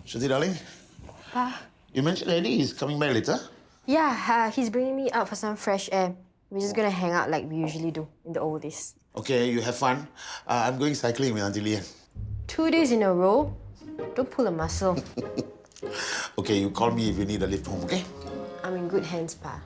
Shruti, darling, you mentioned Eddie is coming back later. Yeah, he's bringing me out for some fresh air. We're just gonna hang out like we usually do in the old days. Okay, you have fun. I'm going cycling with Auntie Li Yan. 2 days in a row? Don't pull a muscle. Okay, you call me if you need a lift home, okay? I'm in good hands, Pa.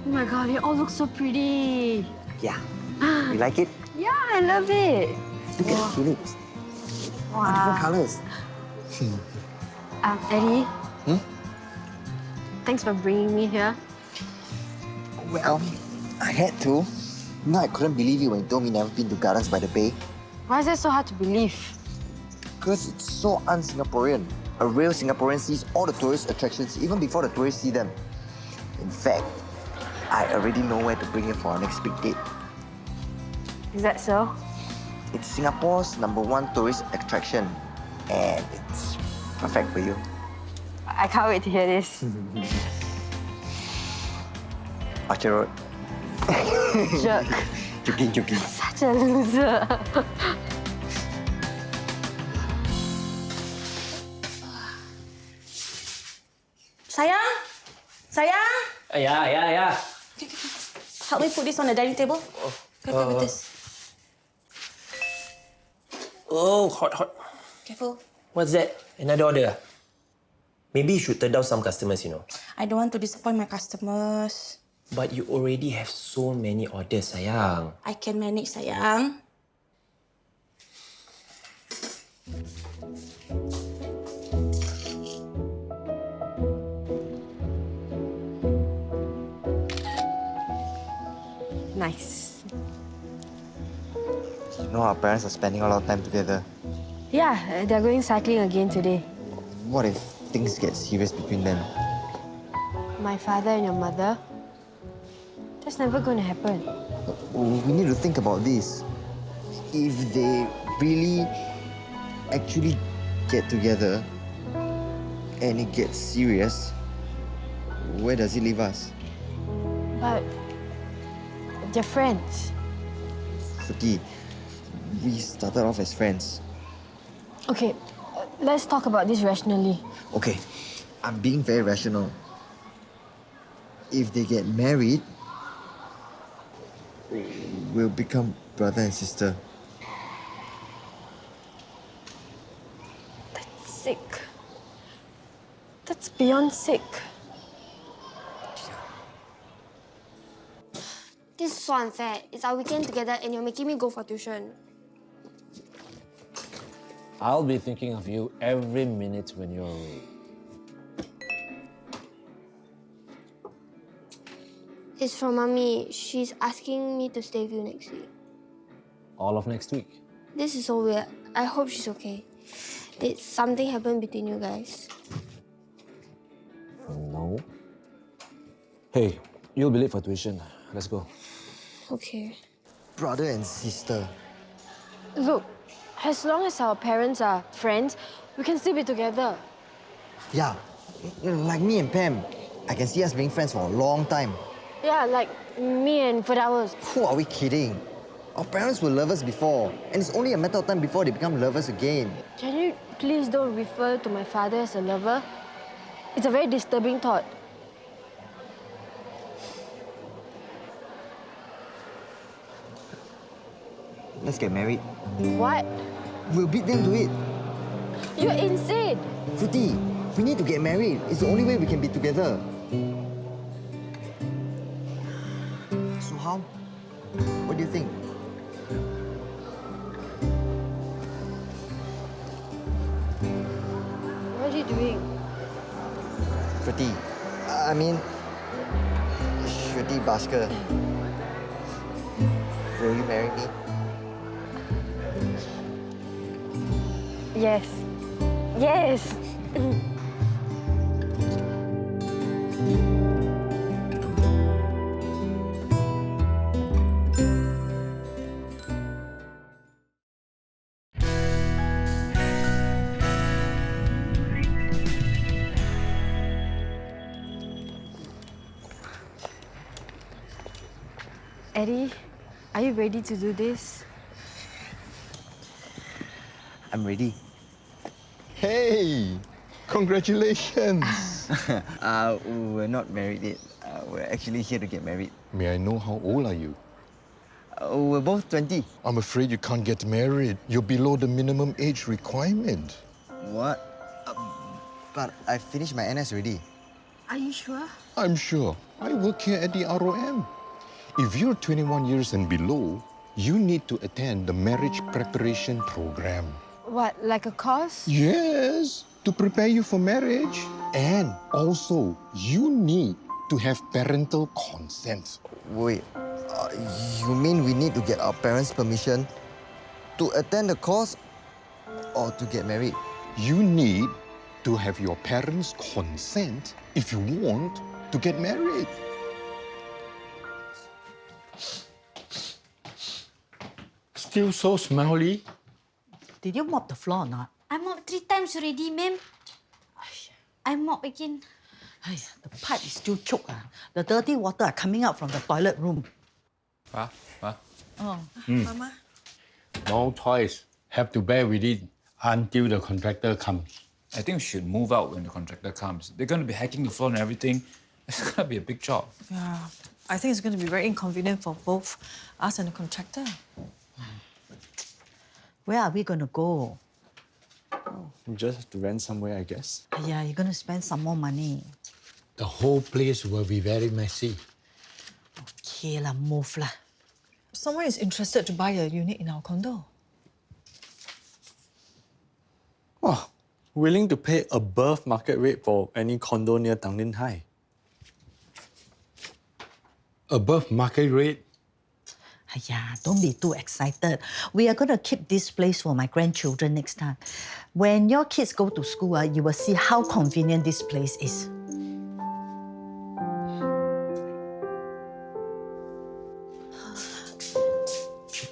Oh my god, they all look so pretty. Yeah. You like it? Yeah, I love it. Look at the tulips. All different colours. Eddie. Thanks for bringing me here. Well, I had to. No, I couldn't believe it when you told me you never been to Gardens by the Bay. Why is that so hard to believe? Because it's so un-Singaporean. A real Singaporean sees all the tourist attractions even before the tourists see them. In fact, I already know where to bring you for our next big date. Is that so? It's Singapore's #1 tourist attraction, and it's perfect for you. I can't wait to hear this. Orchard Road. Jerk. Joking. Such a loser. Sayang? Sayang? Yeah. Help me put this on the dining table. Careful with this. Oh, hot. Careful. What's that? Another order? Maybe you should turn down some customers, you know. I don't want to disappoint my customers. But you already have so many orders, sayang. I can manage, sayang. Nice. You know our parents are spending a lot of time together. Yeah, they're going cycling again today. What if things get serious between them? My father and your mother? That's never going to happen. We need to think about this. If they really actually get together and it gets serious, where does it leave us? But they're friends. Shruti, we started off as friends. Okay, let's talk about this rationally. Okay, I'm being very rational. If they get married, we'll become brother and sister. That's sick. That's beyond sick. This is so unfair. It's our weekend together and you're making me go for tuition. I'll be thinking of you every minute when you're away. It's from Mummy. She's asking me to stay with you next week. All of next week. This is so weird. I hope she's okay. Did something happen between you guys? No. Hey, you'll be late for tuition. Let's go. Okay. Brother and sister. Look, as long as our parents are friends, we can still be together. Yeah, like me and Pam. I can see us being friends for a long time. Yeah, like me and Firdaus. Who are we kidding? Our parents were lovers before, and it's only a matter of time before they become lovers again. Can you please don't refer to my father as a lover? It's a very disturbing thought. Let's get married. What? We'll beat them to it. You're insane. Shruti, we need to get married. It's the only way we can be together. So how? What do you think? What are you doing? Shruti, I mean, Shruti Bhaskar. Will you marry me? Yes. Yes. Eddie, are you ready to do this? I'm ready. Hey, congratulations. We're not married yet. We're actually here to get married. May I know how old are you? We're both 20. I'm afraid you can't get married. You're below the minimum age requirement. What? But I finished my NS already. Are you sure? I'm sure. I work here at the ROM. If you're 21 years and below, you need to attend the marriage preparation program. What, like a course? Yes, to prepare you for marriage. And also, you need to have parental consent. Wait, you mean we need to get our parents' permission to attend the course or to get married? You need to have your parents' consent if you want to get married. Still so smelly? Did you mop the floor or not? I mopped 3 times already, ma'am. I mop again. The pipe is still choked. The dirty water are coming out from the toilet room. Mama. No choice. Have to bear with it until the contractor comes. I think we should move out when the contractor comes. They're going to be hacking the floor and everything. It's going to be a big job. Yeah, I think it's going to be very inconvenient for both us and the contractor. Where are we going to go? We just have to rent somewhere, I guess. Yeah, you're going to spend some more money. The whole place will be very messy. Okay lah, move lah. Someone is interested to buy a unit in our condo. Oh, willing to pay above market rate for any condo near Tanglin High. Above market rate? Don't be too excited. We are going to keep this place for my grandchildren next time. When your kids go to school, you will see how convenient this place is.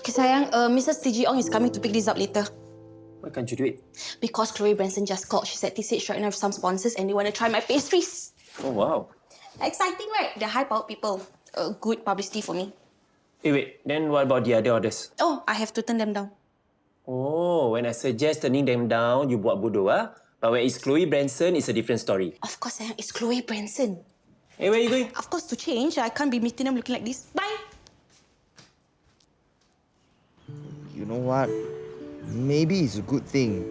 Okay, sayang, Mrs. TG Ong is coming to pick this up later. Why can't you do it? Because Chloe Branson just called. She's at TCH right now with some sponsors and they want to try my pastries. Oh, wow. Exciting, right? They're high-powered people. Good publicity for me. Hey, wait. Then what about the other orders? Oh, I have to turn them down. Oh, when I suggest turning them down, you buat bodoh, ah? But when it's Chloe Branson, it's a different story. Of course, sayang, it's Chloe Branson. Hey, where are you going? Of course, to change, I can't be meeting them looking like this. Bye! You know what? Maybe it's a good thing.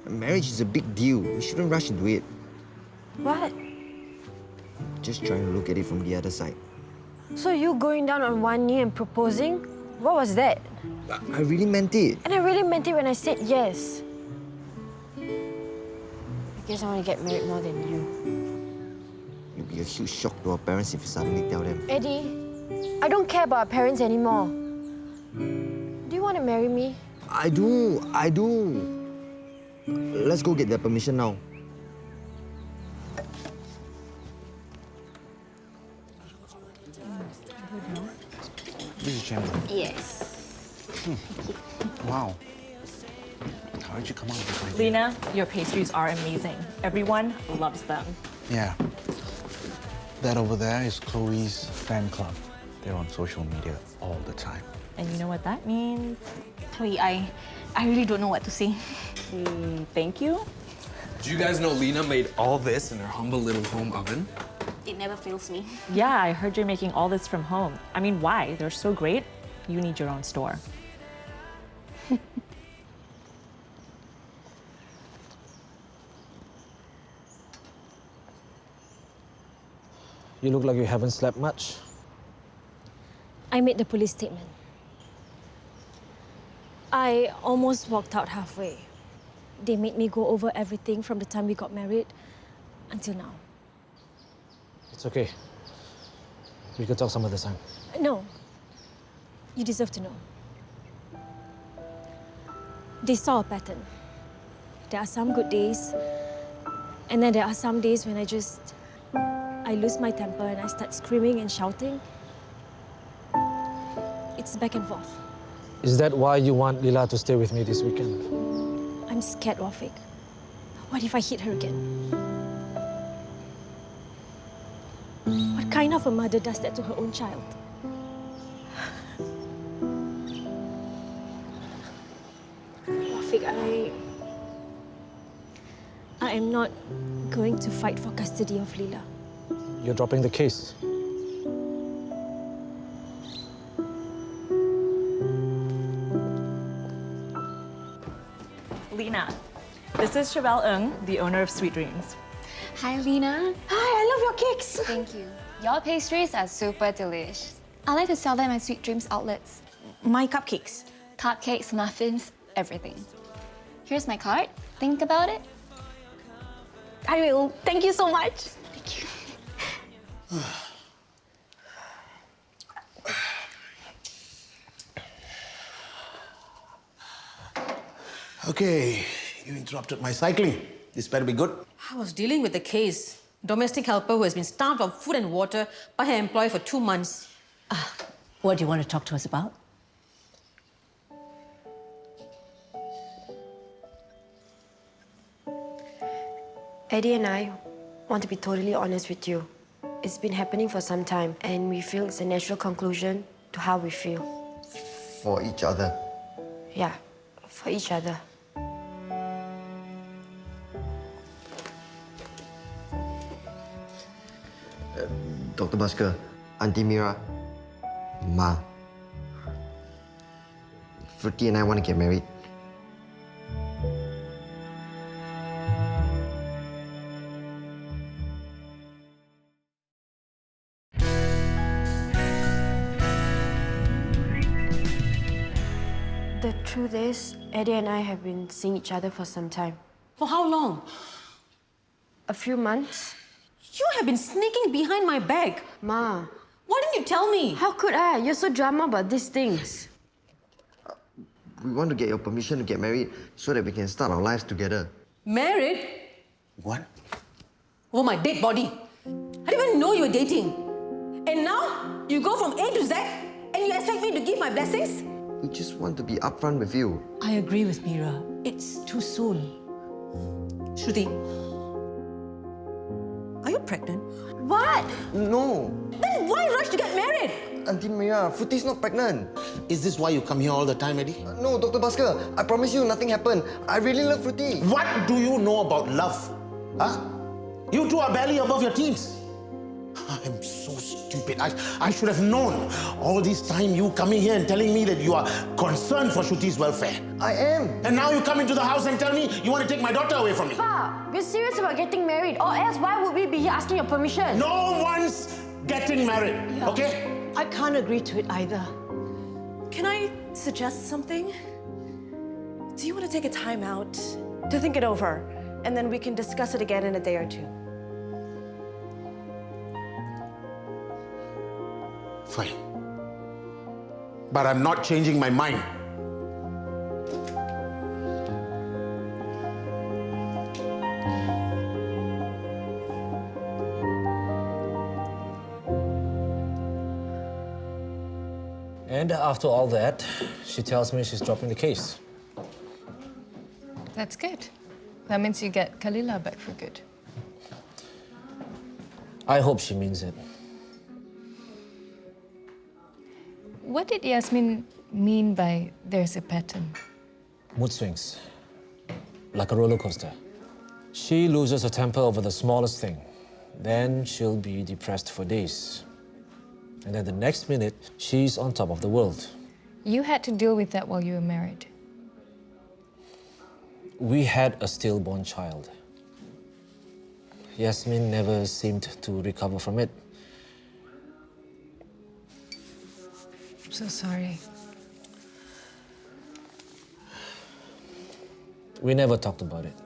Marriage is a big deal. We shouldn't rush into it. What? Just trying to look at it from the other side. So you going down on one knee and proposing? What was that? I really meant it. And I really meant it when I said yes. I guess I want to get married more than you. It'll be a huge shock to our parents if you suddenly tell them. Eddie, I don't care about our parents anymore. Do you want to marry me? I do. Let's go get their permission now. This is Chamberlain. Yes. Wow. How did you come up with this idea? Lena, your pastries are amazing. Everyone loves them. Yeah. That over there is Chloe's fan club. They're on social media all the time. And you know what that means? Chloe, I really don't know what to say. Thank you. Do you guys know Lena made all this in her humble little home oven? It never fails me. Yeah, I heard you're making all this from home. I mean, why? They're so great. You need your own store. You look like you haven't slept much. I made the police statement. I almost walked out halfway. They made me go over everything from the time we got married until now. It's okay. We could talk some other time. No. You deserve to know. They saw a pattern. There are some good days, and then there are some days when I lose my temper and I start screaming and shouting. It's back and forth. Is that why you want Lila to stay with me this weekend? I'm scared, Wafik. What if I hit her again? What kind of a mother does that to her own child? Wafik, I am not going to fight for custody of Lila. You're dropping the case. Lena, this is Chevelle Ng, the owner of Sweet Dreams. Hi, Lena. Hi, I love your cakes. Thank you. Your pastries are super delish. I like to sell them at Sweet Dreams outlets. My cupcakes. Cupcakes, muffins, everything. Here's my card. Think about it. I will. Thank you so much. Thank you. Okay, you interrupted my cycling. This better be good. I was dealing with the case. Domestic helper who has been starved of food and water by her employer for 2 months. What do you want to talk to us about? Eddie and I want to be totally honest with you. It's been happening for some time, and we feel it's a natural conclusion to how we feel. For each other. Yeah, for each other. Dr. Bhaskar, Auntie Mira, Ma. Shruti and I want to get married. The truth is, Eddie and I have been seeing each other for some time. For how long? A few months. You have been sneaking behind my back. Ma. Why didn't you tell me? How could I? You're so drama about these things. We want to get your permission to get married so that we can start our lives together. Married? What? Over my dead body. I didn't even know you were dating. And now, you go from A to Z and you expect me to give my blessings? We just want to be upfront with you. I agree with Mira. It's too soon. Shruti, are you pregnant? What? No. Then why rush to get married? Auntie Mira, Fruti's not pregnant. Is this why you come here all the time, Eddie? No, Dr. Bhaskar, I promise you nothing happened. I really love Fruti. What do you know about love? Huh? You two are barely above your teens. I'm so stupid. I should have known. All this time you coming here and telling me that you are concerned for Shruti's welfare. I am. And now you come into the house and tell me you want to take my daughter away from me. Pa, we're serious about getting married, or else why would we be here asking your permission? No one's getting married, okay? I can't agree to it either. Can I suggest something? Do you want to take a time out to think it over, and then we can discuss it again in a day or two? Fine. But I'm not changing my mind. And after all that, she tells me she's dropping the case. That's good. That means you get Kalila back for good. I hope she means it. What did Yasmin mean by there's a pattern? Mood swings. Like a roller coaster. She loses her temper over the smallest thing. Then she'll be depressed for days. And then the next minute, she's on top of the world. You had to deal with that while you were married. We had a stillborn child. Yasmin never seemed to recover from it. so sorry. We never talked about it.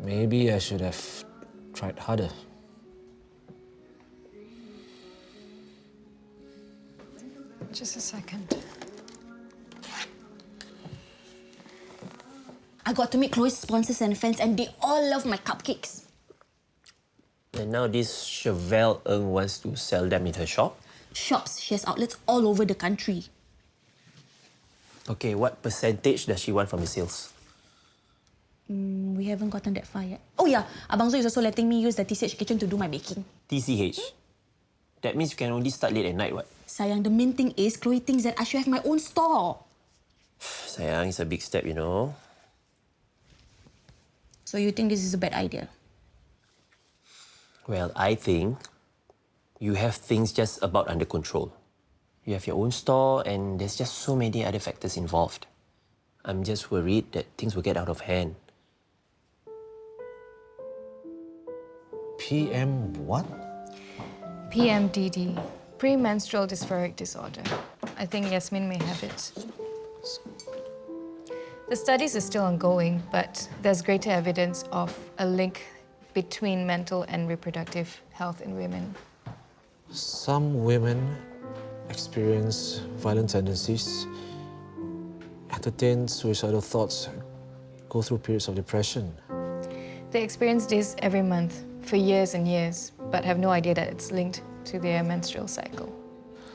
Maybe I should have tried harder. Just a second. I got to meet Chloe's sponsors and friends, and they all love my cupcakes. And now this Chevelle Ng wants to sell them in her shop? Shops, she has outlets all over the country. Okay, what percentage does she want from the sales? We haven't gotten that far yet. Oh yeah, Abang Zo is also letting me use the TCH kitchen to do my baking. TCH? That means you can only start late at night, what? Sayang, the main thing is Chloe thinks that I should have my own store. Sayang, it's a big step, you know. So you think this is a bad idea? Well, I think you have things just about under control. You have your own store and there's just so many other factors involved. I'm just worried that things will get out of hand. PM what? PMDD, premenstrual dysphoric disorder. I think Yasmin may have it. The studies are still ongoing, but there's greater evidence of a link between mental and reproductive health in women. Some women experience violent tendencies, entertain suicidal thoughts, go through periods of depression. They experience this every month for years and years, but have no idea that it's linked to their menstrual cycle.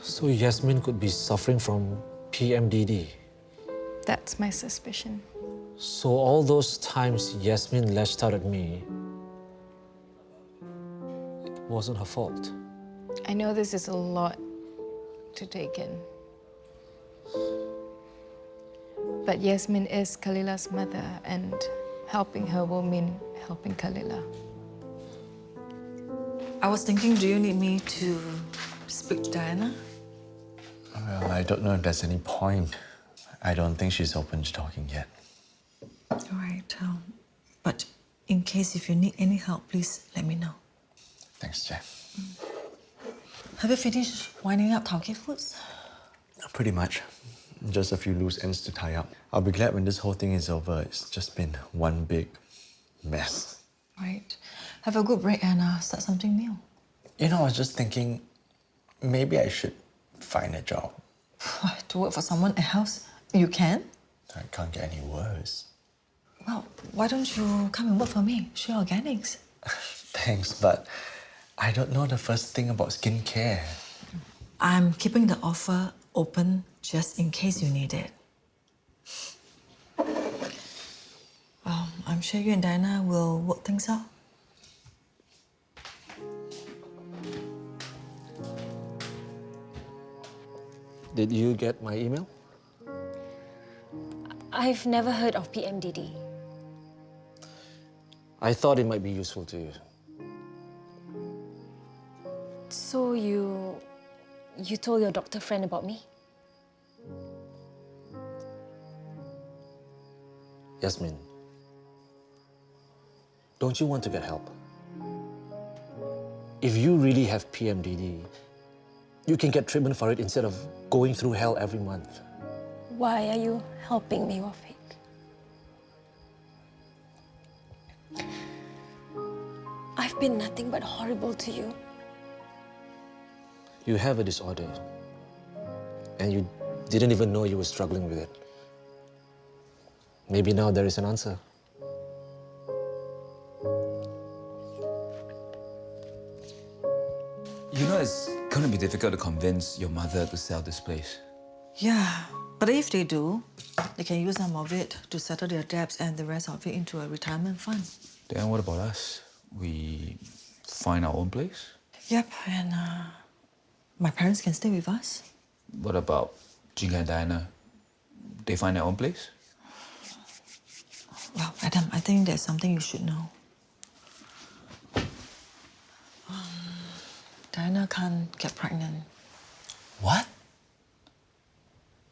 So Yasmin could be suffering from PMDD. That's my suspicion. So all those times Yasmin lashed out at me, it wasn't her fault. I know this is a lot to take in. But Yasmin is Khalila's mother, and helping her will mean helping Khalila. I was thinking, do you need me to speak to Diana? Well, I don't know if there's any point. I don't think she's open to talking yet. All right, but in case if you need any help, please let me know. Thanks, Jeff. Have you finished winding up Tauke Foods? Pretty much. Just a few loose ends to tie up. I'll be glad when this whole thing is over. It's just been one big mess. Right. Have a good break and start something new. You know, I was just thinking, maybe I should find a job. To work for someone else? You can? I can't get any worse. Well, why don't you come and work for me? Share Organics. Thanks, but I don't know the first thing about skincare. I'm keeping the offer open just in case you need it. Well, I'm sure you and Diana will work things out. Did you get my email? I've never heard of PMDD. I thought it might be useful to you. So you told your doctor friend about me? Yasmin, don't you want to get help? If you really have PMDD, you can get treatment for it instead of going through hell every month. Why are you helping me, Wafik? I've been nothing but horrible to you. You have a disorder, and you didn't even know you were struggling with it. Maybe now there is an answer. You know, it's going to be difficult to convince your mother to sell this place. Yeah, but if they do, they can use some of it to settle their debts and the rest of it into a retirement fund. Then what about us? We find our own place? Yep, and my parents can stay with us. What about Jinga and Diana? They find their own place? Well, Adam, I think there's something you should know. Diana can't get pregnant. What?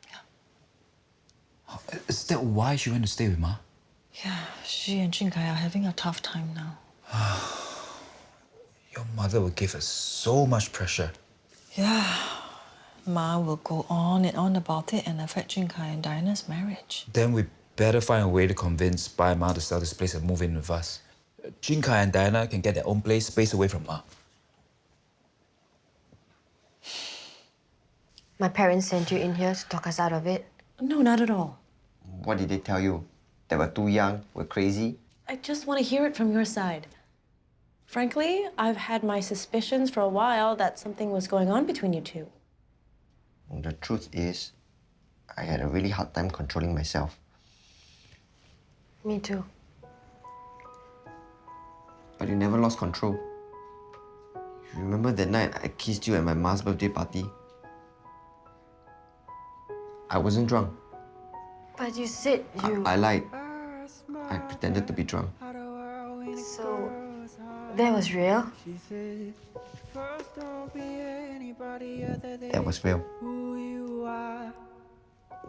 Yeah. Is that why she went to stay with Ma? Yeah, she and Jinkai are having a tough time now. Your mother will give us so much pressure. Yeah, Ma will go on and on about it and affect Jin Kai and Diana's marriage. Then we better find a way to convince Bai and Ma to sell this place and move in with us. Jin Kai and Diana can get their own place, space away from Ma. My parents sent you in here to talk us out of it? No, not at all. What did they tell you? That we're too young, we're crazy? I just want to hear it from your side. Frankly, I've had my suspicions for a while that something was going on between you two. The truth is, I had a really hard time controlling myself. Me too. But you never lost control. You remember that night I kissed you at my ma's birthday party? I wasn't drunk. But you said you... I lied. I pretended to be drunk. So, that was real? That was real.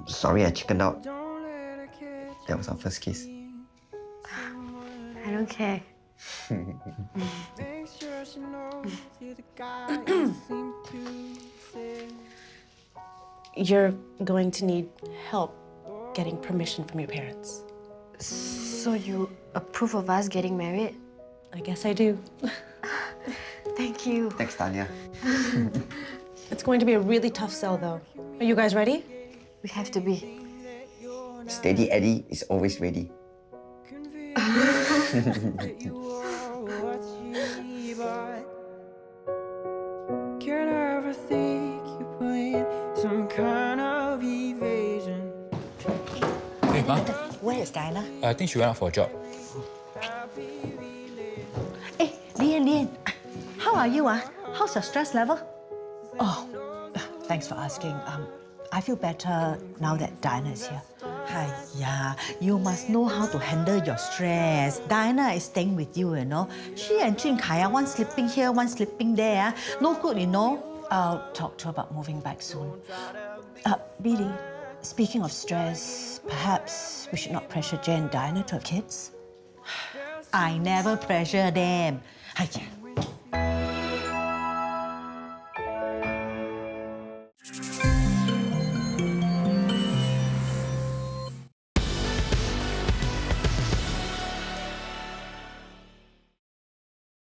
Sorry I chickened out. That was our first kiss. I don't care. You're going to need help getting permission from your parents. So you approve of us getting married? I guess I do. Thank you. Thanks, Tanya. It's going to be a really tough sell, though. Are you guys ready? We have to be. Steady Eddie is always ready. Can't ever think you playing some kind of evasion. Hey, Ma. Where is Diana? I think she went out for a job. Hey, Li Yan, how are you? How's your stress level? Oh, thanks for asking. I feel better now that Diana is here. Hiya, you must know how to handle your stress. Diana is staying with you, you know. She and Jin Kai, one sleeping here, one sleeping there. No good, you know. I'll talk to her about moving back soon. Billy, speaking of stress, perhaps we should not pressure Jane and Diana to have kids? I never pressure them. Hiya.